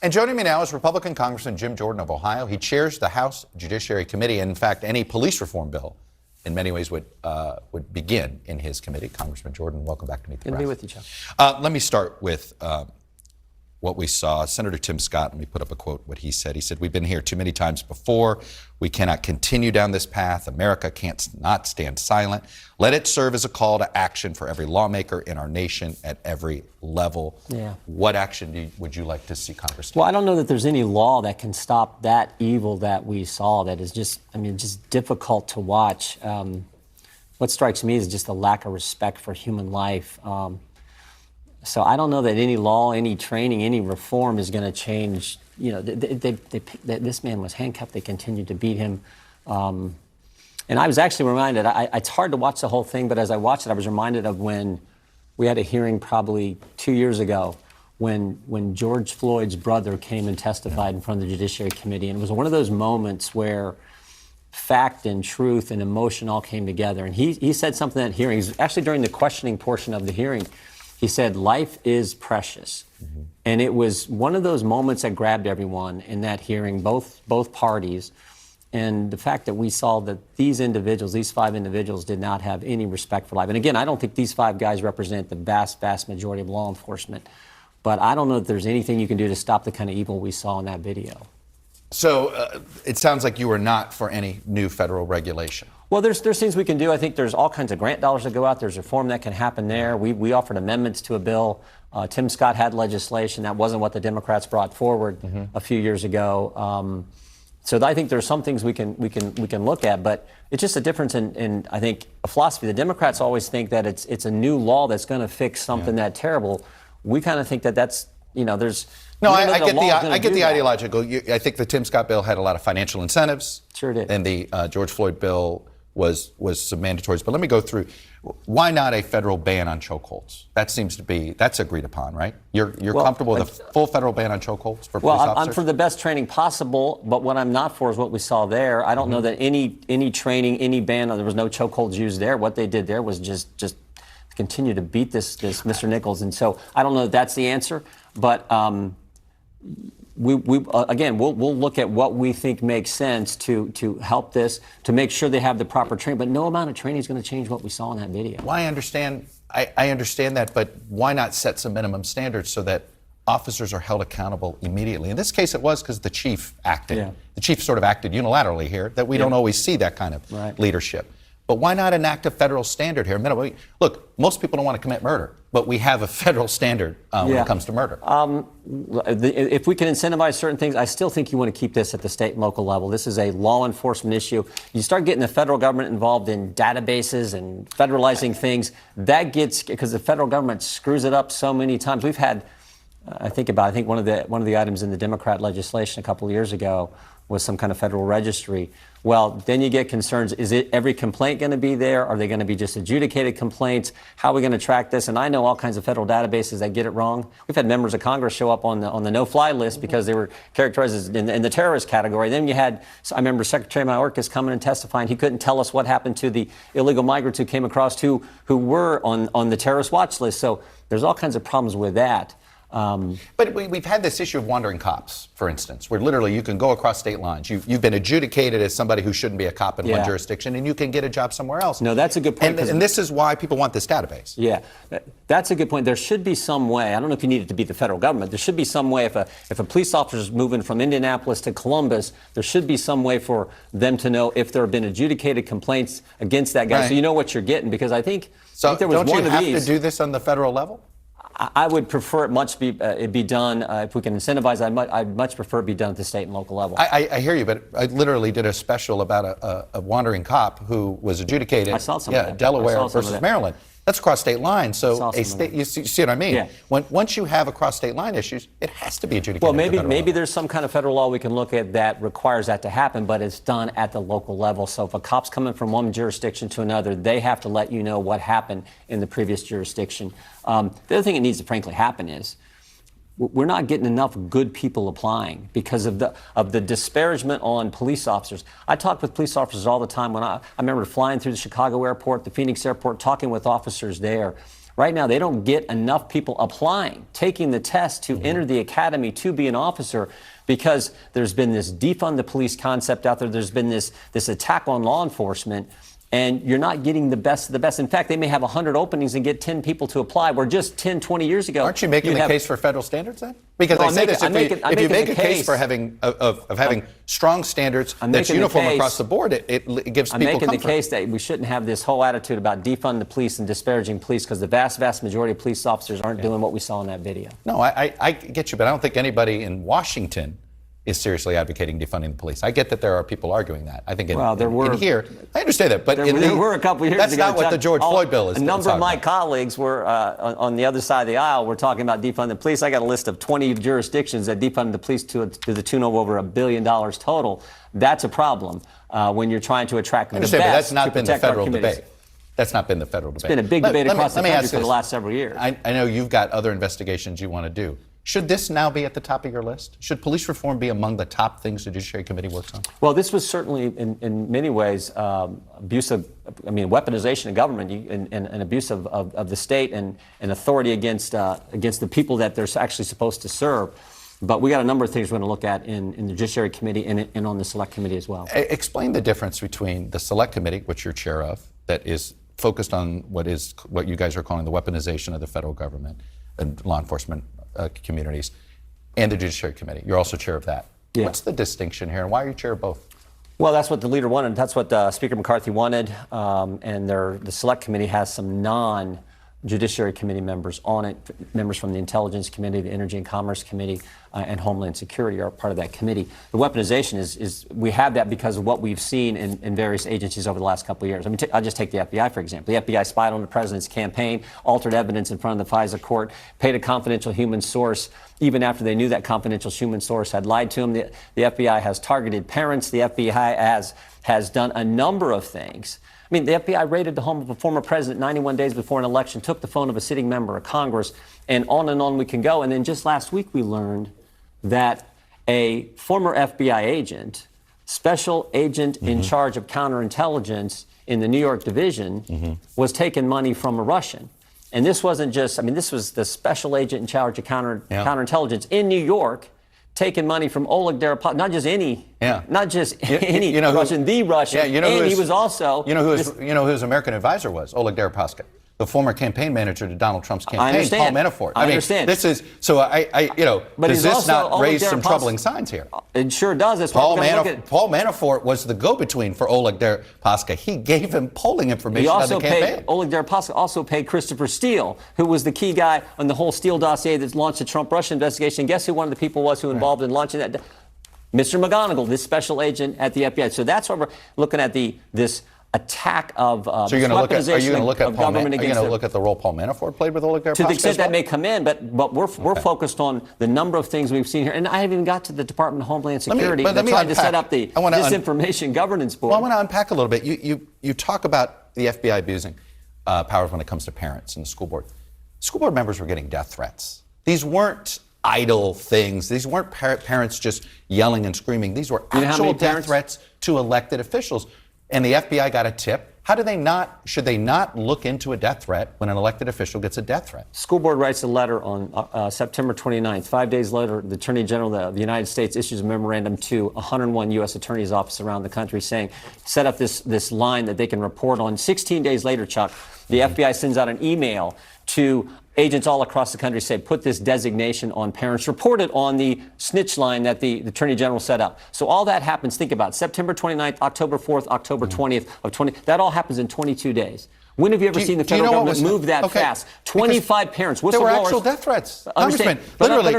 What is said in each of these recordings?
And joining me now is Republican Congressman Jim Jordan of Ohio. He chairs the House Judiciary Committee. And in fact, any police reform bill in many ways would begin in his committee. Congressman Jordan, welcome back to Meet the Press. Good to be with you, Chuck. Let me start with what we saw. Senator Tim Scott, let me put up a quote, what he said. He said, "We've been here too many times before. We cannot continue down this path. America can't not stand silent. Let it serve as a call to action for every lawmaker in our nation at every level." Yeah. What action would you like to see Congress take? Well, I don't know that there's any law that can stop that evil that we saw. That is just difficult to watch. What strikes me is just a lack of respect for human life. So I don't know that any law, any training, any reform is going to change. You know, this man was handcuffed. They continued to beat him. And I was actually reminded, it's hard to watch the whole thing, but as I watched it, I was reminded of when we had a hearing probably 2 years ago when George Floyd's brother came and testified in front of the Judiciary Committee. And it was one of those moments where fact and truth and emotion all came together. And he said something at that hearing. Actually, during the questioning portion of the hearing, he said, "Life is precious." Mm-hmm. And it was one of those moments that grabbed everyone in that hearing, both parties. And the fact that we saw that these five individuals did not have any respect for life. And again, I don't think these five guys represent the vast majority of law enforcement. But I don't know if there's anything you can do to stop the kind of evil we saw in that video. So it sounds like you are not for any new federal regulation. Well, there's things we can do. I think there's all kinds of grant dollars that go out. There's reform that can happen there. We offered amendments to a bill. Tim Scott had legislation. That wasn't what the Democrats brought forward a few years ago. So I think there's some things we can look at, but it's just a difference in I think a philosophy. The Democrats always think that it's a new law that's going to fix something that terrible. We kind of think that's there's. No, I get the ideological. I think the Tim Scott bill had a lot of financial incentives. Sure did. And the George Floyd bill was some mandatories. But let me go through. Why not a federal ban on chokeholds? That's agreed upon, right? You're comfortable with a full federal ban on chokeholds for police officers? I'm for the best training possible, but what I'm not for is what we saw there. I don't know that any training, any ban, there was no chokeholds used there. What they did there was just continue to beat this Mr. Nichols. And so I don't know if that's the answer, but we'll look at what we think makes sense to help this, to make sure they have the proper training. But no amount of training is going to change what we saw in that video. Well, I understand that, but why not set some minimum standards so that officers are held accountable immediately? In this case, it was because the chief acted. Yeah. The chief sort of acted unilaterally here, that we don't always see that kind of leadership. But why not enact a federal standard here? Look, most people don't want to commit murder, but we have a federal standard when it comes to murder. If we can incentivize certain things, I still think you want to keep this at the state and local level. This is a law enforcement issue. You start getting the federal government involved in databases and federalizing things, because the federal government screws it up so many times. We've had, I think one of the items in the Democrat legislation a couple of years ago was some kind of federal registry. Well, then you get concerns. Is every complaint going to be there? Are they going to be just adjudicated complaints? How are we going to track this? And I know all kinds of federal databases that get it wrong. We've had members of Congress show up on the no-fly list because they were characterized as in the terrorist category. Then you had, I remember Secretary Mayorkas coming and testifying. He couldn't tell us what happened to the illegal migrants who came across who were on the terrorist watch list. So there's all kinds of problems with that. But we've had this issue of wandering cops, for instance, where literally you can go across state lines. You've been adjudicated as somebody who shouldn't be a cop in one jurisdiction, and you can get a job somewhere else. No, that's a good point. And this is why people want this database. Yeah, that's a good point. There should be some way. I don't know if you need it to be the federal government. There should be some way if a police officer is moving from Indianapolis to Columbus, there should be some way for them to know if there have been adjudicated complaints against that guy, so you know what you're getting. Because I think there was one of these. Don't you have to do this on the federal level? I would prefer it be done, if we can incentivize, I'd much prefer it be done at the state and local level. I hear you, but I literally did a special about a wandering cop who was adjudicated. I saw some of that. Delaware versus Maryland. That's across state lines. So you see what I mean? Yeah. Once you have across state line issues, it has to be adjudicated. Well, maybe there's some kind of federal law we can look at that requires that to happen, but it's done at the local level. So if a cop's coming from one jurisdiction to another, they have to let you know what happened in the previous jurisdiction. The other thing that needs to frankly happen is we're not getting enough good people applying because of the disparagement on police officers. I talk with police officers all the time. When I remember flying through the Chicago airport, the Phoenix airport, talking with officers there. Right now, they don't get enough people applying, taking the test to enter the academy to be an officer, because there's been this defund the police concept out there. There's been this attack on law enforcement, and you're not getting the best of the best. In fact, they may have 100 openings and get 10 people to apply, where just 10, 20 years ago. Aren't you making the case for federal standards then? Because I say this, if you make a case for having strong standards that's uniform across the board, it gives people comfort. I'm making the case that we shouldn't have this whole attitude about defund the police and disparaging police, because the vast, vast majority of police officers aren't doing what we saw in that video. No, I get you, but I don't think anybody in Washington is seriously advocating defunding the police. I get that there are people arguing that. I think in here, I understand that, but there were a couple years that's ago. That's not what the George Floyd bill is. A number of my colleagues were on the other side of the aisle. We're talking about defunding the police. I got a list of 20 jurisdictions that defunded the police to the tune of over $1 billion total. That's a problem when you're trying to attract the best. But that's not to been the protect our federal communities. debate. That's not been the federal debate. It's been a big debate across the country for the last several years. I know you've got other investigations you want to do. Should this now be at the top of your list? Should police reform be among the top things the Judiciary Committee works on? Well, this was certainly, in many ways, weaponization of government and abuse of the state and authority against the people that they're actually supposed to serve. But we got a number of things we're going to look at in the Judiciary Committee and on the Select Committee as well. Explain the difference between the Select Committee, which you're chair of, that is focused on what you guys are calling the weaponization of the federal government and law enforcement communities, and the Judiciary Committee. You're also chair of that. Yeah. What's the distinction here, and why are you chair of both? Well, that's what the leader wanted. That's what Speaker McCarthy wanted, and the Select Committee has some non-Judiciary Committee members on it. Members from the Intelligence Committee, the Energy and Commerce Committee, and Homeland Security are part of that committee. The weaponization is we have that because of what we've seen in various agencies over the last couple of years. I mean, I'll just take the FBI, for example. The FBI spied on the president's campaign, altered evidence in front of the FISA court, paid a confidential human source even after they knew that confidential human source had lied to them. The FBI has targeted parents. The FBI has done a number of things. I mean, the FBI raided the home of a former president 91 days before an election, took the phone of a sitting member of Congress, and on we can go. And then just last week we learned that a former FBI agent, special agent in charge of counterintelligence in the New York division, was taking money from a Russian. And this wasn't just, this was the special agent in charge of counterintelligence in New York, taking money from Oleg Deripaska, not just any Russian, the Russian. And he was also... You know who his American advisor was? Oleg Deripaska, the former campaign manager to Donald Trump's campaign, Paul Manafort. I understand. This is so. But does this not raise some troubling signs here? It sure does. That's Paul Manafort was the go-between for Oleg Deripaska. He gave him polling information on the campaign. Oleg Deripaska also paid Christopher Steele, who was the key guy on the whole Steele dossier that launched the Trump-Russia investigation. Guess who one of the people was who involved in launching that? Mr. McGonigal, this special agent at the FBI. So that's why we're looking at this attack of so you're going to look at government against. Are you going to look at the role Paul Manafort played with Oleg Deripaska? To the extent that may come in, but we're focused on the number of things we've seen here, and I haven't even got to the Department of Homeland Security. They're trying to set up the Disinformation Governance Board. Well, I want to unpack a little bit. You talk about the FBI abusing powers when it comes to parents and the school board. School board members were getting death threats. These weren't idle things. These weren't parents just yelling and screaming. These were actual death threats to elected officials. And the FBI got a tip. Should they not look into a death threat when an elected official gets a death threat? School board writes a letter on September 29th. 5 days later, the Attorney General of the United States issues a memorandum to 101 U.S. attorneys' offices around the country saying, set up this line that they can report on. 16 days later, Chuck, the FBI sends out an email to agents all across the country, say, put this designation on parents, report it on the snitch line that the Attorney General set up. So all that happens, think about it, September 29th, October 4th, October 20th of 20, that all happens in 22 days. When have you ever seen the federal government move that fast? 25 parents, whistleblowers. There were actual death threats. Understand, literally,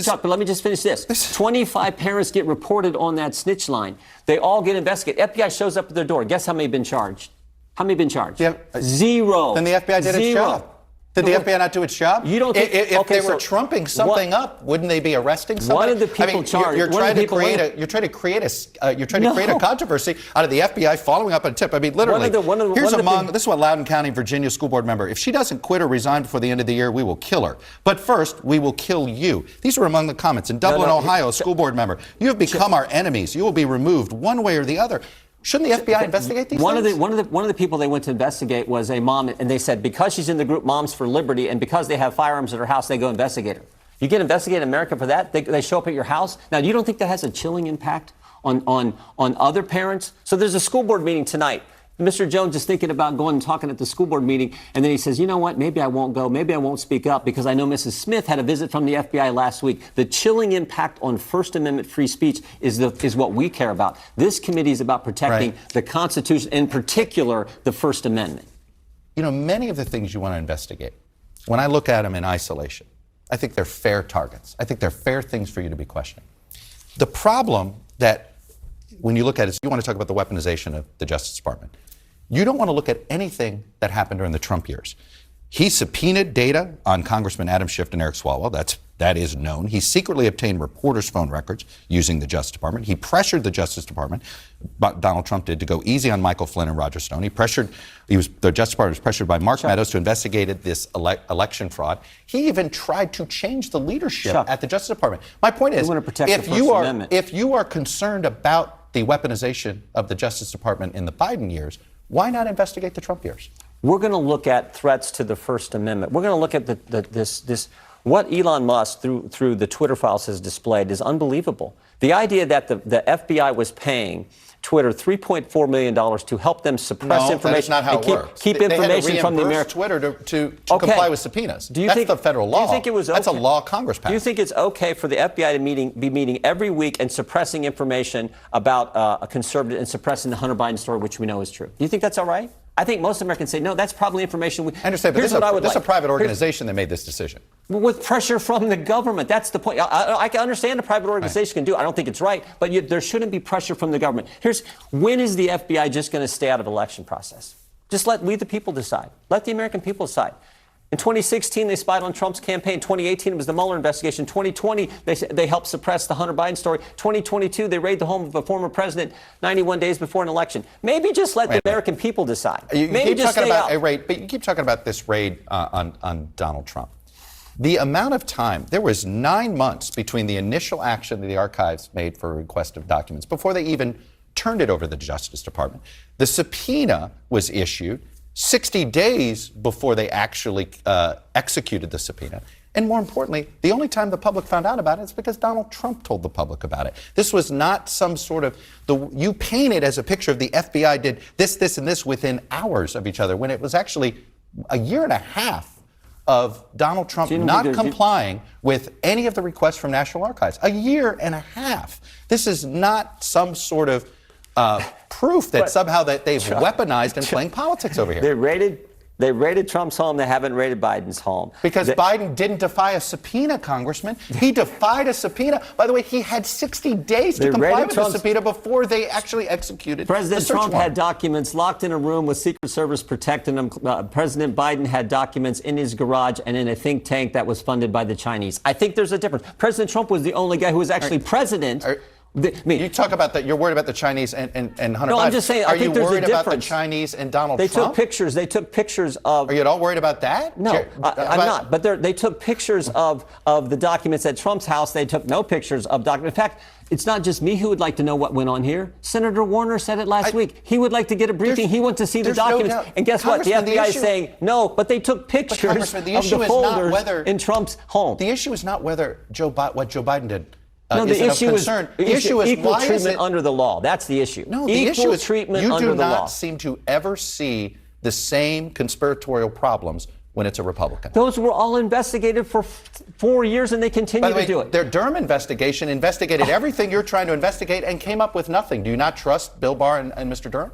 Chuck, but let me just finish this. 25 parents get reported on that snitch line. They all get investigated. FBI shows up at their door. Guess how many have been charged? How many have been charged? Zero. Then the FBI did its job. Did the FBI not do its job? You don't think, if they were trumping something up, wouldn't they be arresting somebody? One of the people charged. You're trying to create a controversy out of the FBI following up on a tip. I mean, literally. This is what Loudoun County, Virginia school board member. If she doesn't quit or resign before the end of the year, we will kill her. But first, we will kill you. These were among the comments. In Dublin, Ohio, a school board member. You have become our enemies. You will be removed one way or the other. Shouldn't the FBI investigate these one things? One of the people they went to investigate was a mom, and they said because she's in the group Moms for Liberty and because they have firearms at her house, they go investigate her. You get investigated in America for that? They show up at your house? Now, you don't think that has a chilling impact on other parents? So there's a school board meeting tonight. Mr. Jones is thinking about going and talking at the school board meeting, and then he says, you know what, maybe I won't go, maybe I won't speak up because I know Mrs. Smith had a visit from the FBI last week. The chilling impact on First Amendment free speech is what we care about. This committee is about protecting the Constitution, in particular, the First Amendment. You know, many of the things you want to investigate, when I look at them in isolation, I think they're fair targets. I think they're fair things for you to be questioning. The problem that when you look at it is you want to talk about the weaponization of the Justice Department. You don't want to look at anything that happened during the Trump years. He subpoenaed data on Congressman Adam Schiff and Eric Swalwell. That is known. He secretly obtained reporters' phone records using the Justice Department. He pressured the Justice Department, Donald Trump did, to go easy on Michael Flynn and Roger Stone. The Justice Department was pressured by Mark Meadows to investigate this election fraud. He even tried to change the leadership at the Justice Department. My point is, if you are concerned about the weaponization of the Justice Department in the Biden years, why not investigate the Trump years? We're going to look at threats to the First Amendment. We're going to look at this. What Elon Musk, through the Twitter files, has displayed is unbelievable. The idea that the FBI was paying Twitter $3.4 million to help them suppress information. That's not how it works. Keep information from the American Twitter to comply with subpoenas. That's the federal law. Do you think it was okay? That's a law Congress passed. Do you think it's okay for the FBI to be meeting every week and suppressing information about a conservative and suppressing the Hunter Biden story, which we know is true? Do you think that's all right? I think most Americans say, no, that's probably information I understand, but this is a private organization that made this decision. With pressure from the government. That's the point. I can understand a private organization can do it. I don't think it's right, but there shouldn't be pressure from the government. When is the FBI just going to stay out of the election process? Just let we the people decide. Let the American people decide. In 2016, they spied on Trump's campaign. 2018, it was the Mueller investigation. 2020, they helped suppress the Hunter Biden story. 2022, they raided the home of a former president 91 days before an election. Maybe just let the American people decide. Maybe just stay out. But you keep talking about this raid on Donald Trump. The amount of time, there was 9 months between the initial action that the archives made for a request of documents before they even turned it over to the Justice Department. The subpoena was issued 60 days before they actually executed the subpoena. And more importantly, the only time the public found out about it is because Donald Trump told the public about it. This was not some sort of, you paint it as a picture of the FBI did this, and this within hours of each other, when it was actually a year and a half of Donald Trump not complying with any of the requests from National Archives. A year and a half. This is not some sort of proof that somehow that they've weaponized and playing politics over here. They raided Trump's home. They haven't raided Biden's home. Because Biden didn't defy a subpoena, Congressman. He defied a subpoena. By the way, he had 60 days to comply with the subpoena before they actually executed President the search Trump warrant. had documents locked in a room with Secret Service protecting them. President Biden had documents in his garage and in a think tank that was funded by the Chinese. I think there's a difference. President Trump was the only guy who was actually president. You talk about that. You're worried about the Chinese and Hunter Biden. No, I'm just saying. Are you worried about the Chinese and Donald Trump? They took pictures of. Are you at all worried about that? No, I'm not. But they took pictures of the documents at Trump's house. They took no pictures of documents. In fact, it's not just me who would like to know what went on here. Senator Warner said it last week. He would like to get a briefing. He wants to see the documents. No, and guess what? The FBI is saying no, but they took pictures of the folders in Trump's home. The issue is not whether what Joe Biden did. No, the issue is equal why treatment under the law. That's the issue. No, the issue is you do not seem to ever see the same conspiratorial problems when it's a Republican. Those were all investigated for 4 years, and they continue to do it. Their Durham investigation investigated everything you're trying to investigate and came up with nothing. Do you not trust Bill Barr and Mr. Durham?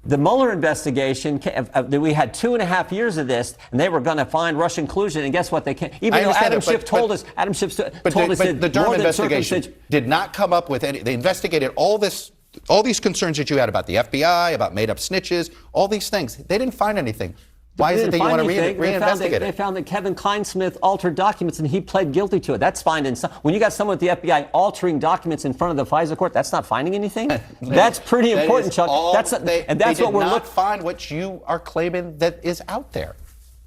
The Mueller investigation, we had 2.5 years of this, and they were going to find Russian collusion, and guess what? They can't. Even though Adam Schiff told us that the Durham investigation did not come up with any. They investigated all these concerns that you had about the FBI, about made-up snitches, all these things. They didn't find anything. Why is it that you want to reinvestigate it? They found that Kevin Kleinsmith altered documents, and he pled guilty to it. That's finding. When you got someone at the FBI altering documents in front of the FISA court, that's not finding anything. That's pretty important, Chuck. They did not find what you are claiming that is out there.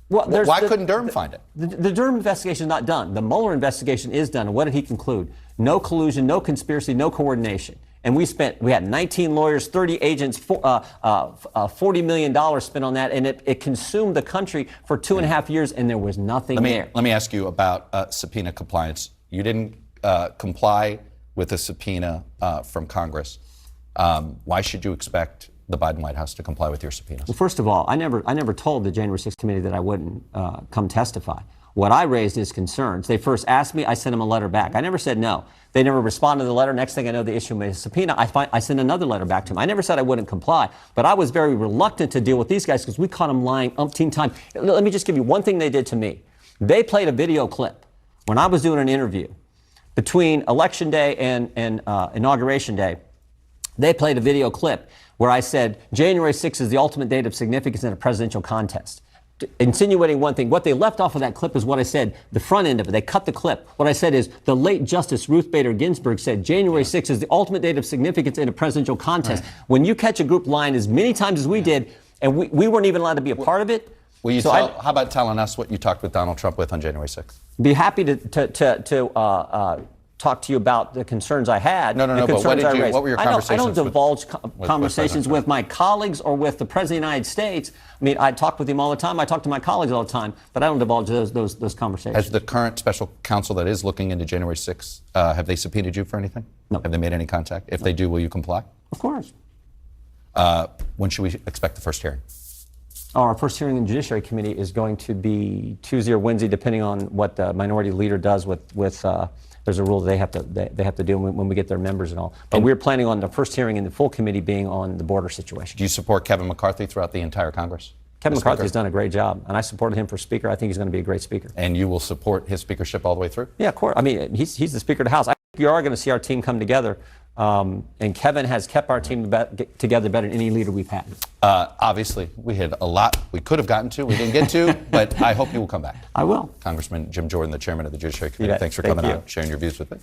Well, why couldn't Durham find it? The Durham investigation is not done. The Mueller investigation is done. And what did he conclude? No collusion, no conspiracy, no coordination. and we had 19 lawyers, 30 agents, $40 million spent on that, and it consumed the country for 2.5 years, and there was nothing there. Let me ask you about subpoena compliance. You didn't comply with a subpoena from Congress. Why should you expect the Biden White House to comply with your subpoenas? Well, first of all, I never told the January 6th committee that I wouldn't come testify. What I raised is concerns. They first asked me, I sent them a letter back. I never said no. They never responded to the letter. Next thing I know, they issue me a subpoena. I sent another letter back to them. I never said I wouldn't comply, but I was very reluctant to deal with these guys because we caught them lying umpteen times. Let me just give you one thing they did to me. They played a video clip when I was doing an interview between Election Day and Inauguration Day. They played a video clip where I said January 6th is the ultimate date of significance in a presidential contest, insinuating one thing. What they left off of that clip is what I said, the front end of it. They cut the clip. What I said is the late Justice Ruth Bader Ginsburg said January 6th is the ultimate date of significance in a presidential contest. Right. When you catch a group lying as many times as we did, and we weren't even allowed to be a part of it. How about telling us what you talked with Donald Trump with on January 6th? Be happy to talk to you about the concerns I had. No, but what were your conversations? I don't divulge conversations with my colleagues or with the President of the United States. I mean, I talk with him all the time. I talk to my colleagues all the time, but I don't divulge those conversations. Has the current special counsel that is looking into January 6th, have they subpoenaed you for anything? No. Have they made any contact? If they do, will you comply? Of course. When should we expect the first hearing? Our first hearing in the Judiciary Committee is going to be Tuesday or Wednesday, depending on what the minority leader does with there's a rule they have to do when we get their members and all. But we're planning on the first hearing in the full committee being on the border situation. Do you support Kevin McCarthy throughout the entire Congress? Kevin McCarthy has done a great job, and I supported him for Speaker. I think he's going to be a great Speaker. And you will support his speakership all the way through? Yeah, of course. I mean, he's the Speaker of the House. I think you are going to see our team come together. And Kevin has kept our team together better than any leader we've had. Obviously, we had a lot we could have gotten to, we didn't get to, but I hope you will come back. I will. Congressman Jim Jordan, the chairman of the Judiciary Committee, thanks for coming out, sharing your views with me.